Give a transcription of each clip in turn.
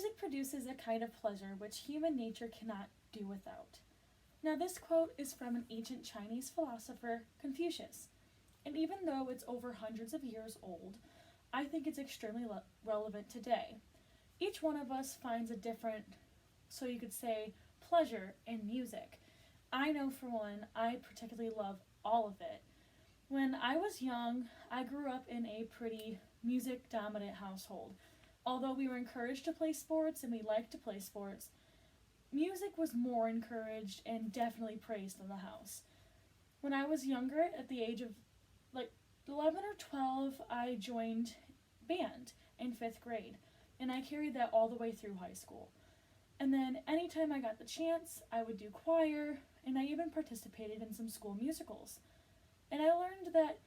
Music produces a kind of pleasure which human nature cannot do without. Now, this quote is from an ancient Chinese philosopher, Confucius, and even though it's over hundreds of years old, I think it's extremely relevant today. Each one of us finds a different, so you could say, pleasure in music. I know for one, I particularly love all of it. When I was young, I grew up in a pretty music-dominant household. Although we were encouraged to play sports and we liked to play sports, music was more encouraged and definitely praised in the house. When I was younger, at the age of like 11 or 12, I joined band in 5th grade, and I carried that all the way through high school. And then anytime I got the chance, I would do choir, and I even participated in some school musicals. And I learned that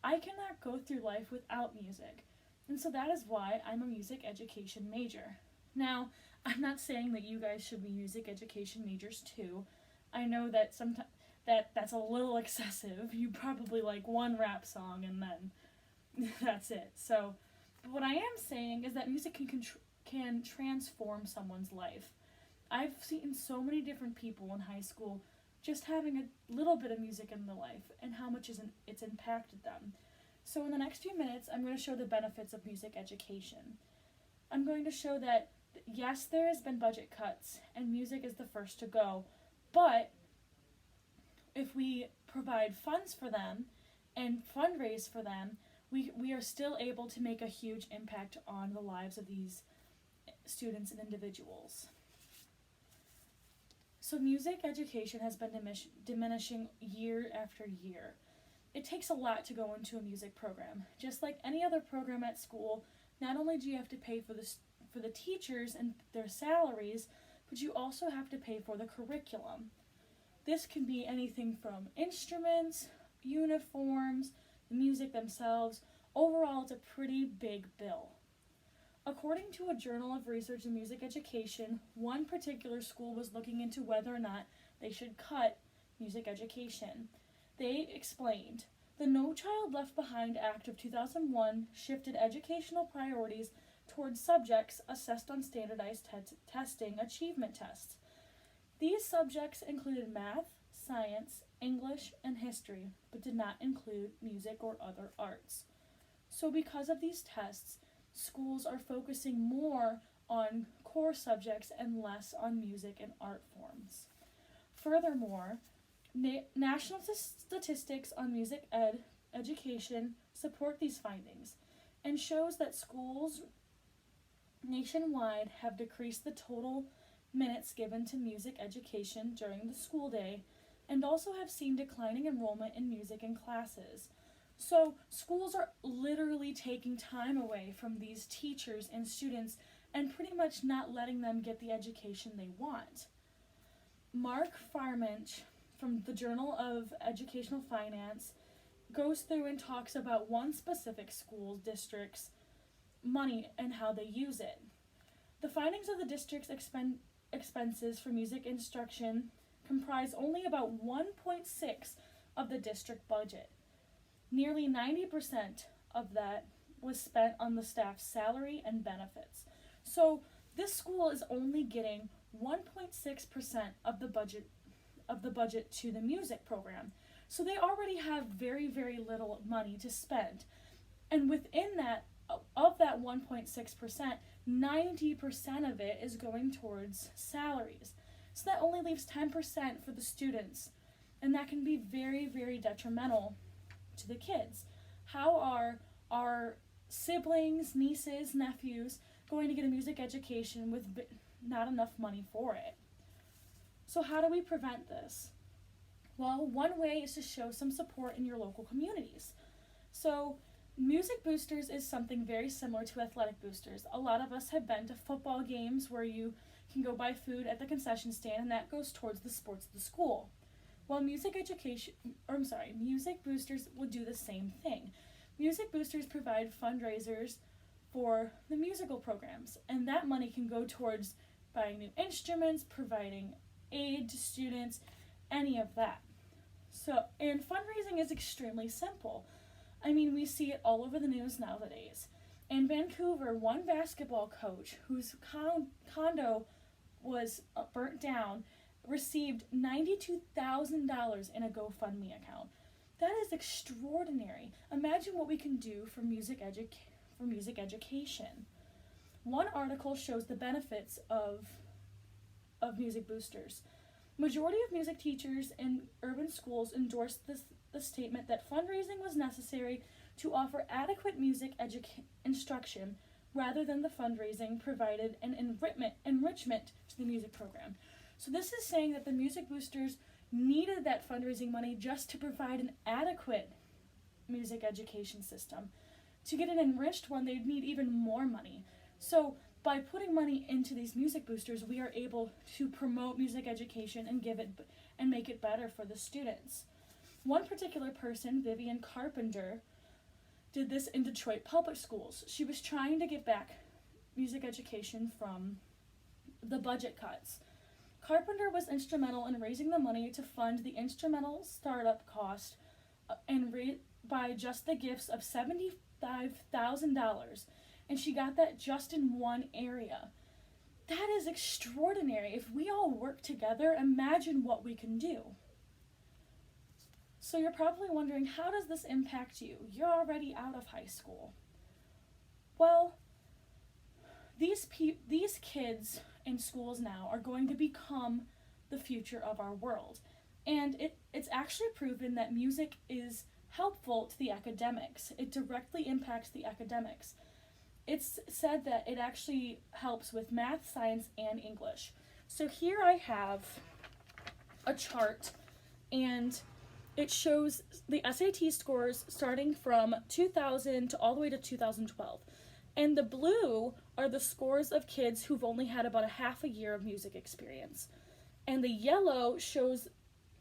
I cannot go through life without music. And so that is why I'm a music education major. Now, I'm not saying that you guys should be music education majors too. I know that sometimes that's a little excessive. You probably like one rap song and then that's it. So, but what I am saying is that music can transform someone's life. I've seen so many different people in high school just having a little bit of music in their life and how much it's impacted them. So in the next few minutes, I'm going to show the benefits of music education. I'm going to show that, yes, there has been budget cuts, and music is the first to go, but if we provide funds for them and fundraise for them, we are still able to make a huge impact on the lives of these students and individuals. So music education has been diminishing year after year. It takes a lot to go into a music program. Just like any other program at school, not only do you have to pay for the teachers and their salaries, but you also have to pay for the curriculum. This can be anything from instruments, uniforms, the music themselves. Overall, it's a pretty big bill. According to a Journal of Research in Music Education, one particular school was looking into whether or not they should cut music education. They explained, the No Child Left Behind Act of 2001 shifted educational priorities towards subjects assessed on standardized testing achievement tests. These subjects included math, science, English, and history, but did not include music or other arts. So because of these tests, schools are focusing more on core subjects and less on music and art forms. Furthermore, national statistics on music education support these findings and shows that schools nationwide have decreased the total minutes given to music education during the school day and also have seen declining enrollment in music in classes. So schools are literally taking time away from these teachers and students and pretty much not letting them get the education they want. Mark Farminch from the Journal of Educational Finance goes through and talks about one specific school district's money and how they use it. The findings of the district's expenses for music instruction comprise only about 1.6 of the district budget. Nearly 90% of that was spent on the staff's salary and benefits. So this school is only getting 1.6% of the budget to the music program. So they already have very, very little money to spend. And within that, of that 1.6%, 90% of it is going towards salaries. So that only leaves 10% for the students. And that can be very, very detrimental to the kids. How are our siblings, nieces, nephews going to get a music education with not enough money for it? So how do we prevent this? Well, one way is to show some support in your local communities. So music boosters is something very similar to athletic boosters. A lot of us have been to football games where you can go buy food at the concession stand and that goes towards the sports of the school. Well, music boosters will do the same thing. Music boosters provide fundraisers for the musical programs, and that money can go towards buying new instruments, providing aid to students, any of that. So, and fundraising is extremely simple. I mean, we see it all over the news nowadays. In Vancouver, one basketball coach whose condo was burnt down received $92,000 in a GoFundMe account. That is extraordinary. Imagine what we can do for music education. One article shows the benefits of music boosters. Majority of music teachers in urban schools endorsed the statement that fundraising was necessary to offer adequate music instruction rather than the fundraising provided an enrichment to the music program. So this is saying that the music boosters needed that fundraising money just to provide an adequate music education system. To get an enriched one, they'd need even more money. So by putting money into these music boosters, we are able to promote music education and make it better for the students. One particular person, Vivian Carpenter, did this in Detroit public schools. She was trying to get back music education from the budget cuts. Carpenter was instrumental in raising the money to fund the instrumental startup cost by just the gifts of $75,000, and she got that just in one area. That is extraordinary. If we all work together, imagine what we can do. So you're probably wondering, how does this impact you? You're already out of high school. Well, these kids in schools now are going to become the future of our world. And it's actually proven that music is helpful to the academics. It directly impacts the academics. It's said that it actually helps with math, science, and English. So here I have a chart, and it shows the SAT scores starting from 2000 to all the way to 2012. And the blue are the scores of kids who've only had about a half a year of music experience. And the yellow shows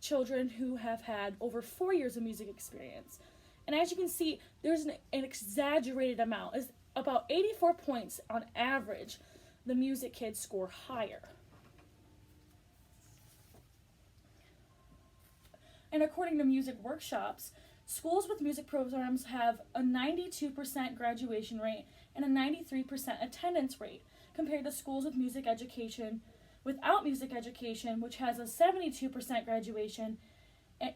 children who have had over 4 years of music experience. And as you can see, there's an exaggerated amount. It's about 84 points on average, the music kids score higher. And according to music workshops, schools with music programs have a 92% graduation rate and a 93% attendance rate, compared to schools with music education without music education, which has a 72% graduation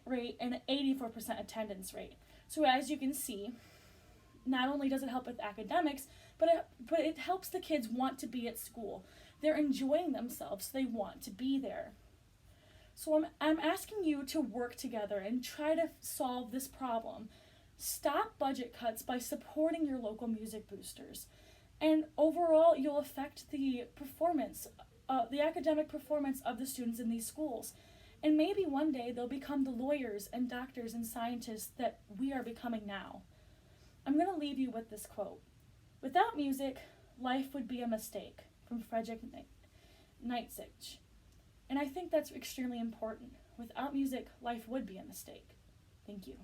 rate and an 84% attendance rate. So as you can see, not only does it help with academics, but it helps the kids want to be at school. They're enjoying themselves, so they want to be there. So I'm asking you to work together and try to solve this problem. Stop budget cuts by supporting your local music boosters. And overall, you'll affect the performance, the academic performance of the students in these schools. And maybe one day they'll become the lawyers and doctors and scientists that we are becoming now. I'm going to leave you with this quote. "Without music, life would be a mistake," from Frederick Nietzsche. And I think that's extremely important. Without music, life would be a mistake. Thank you.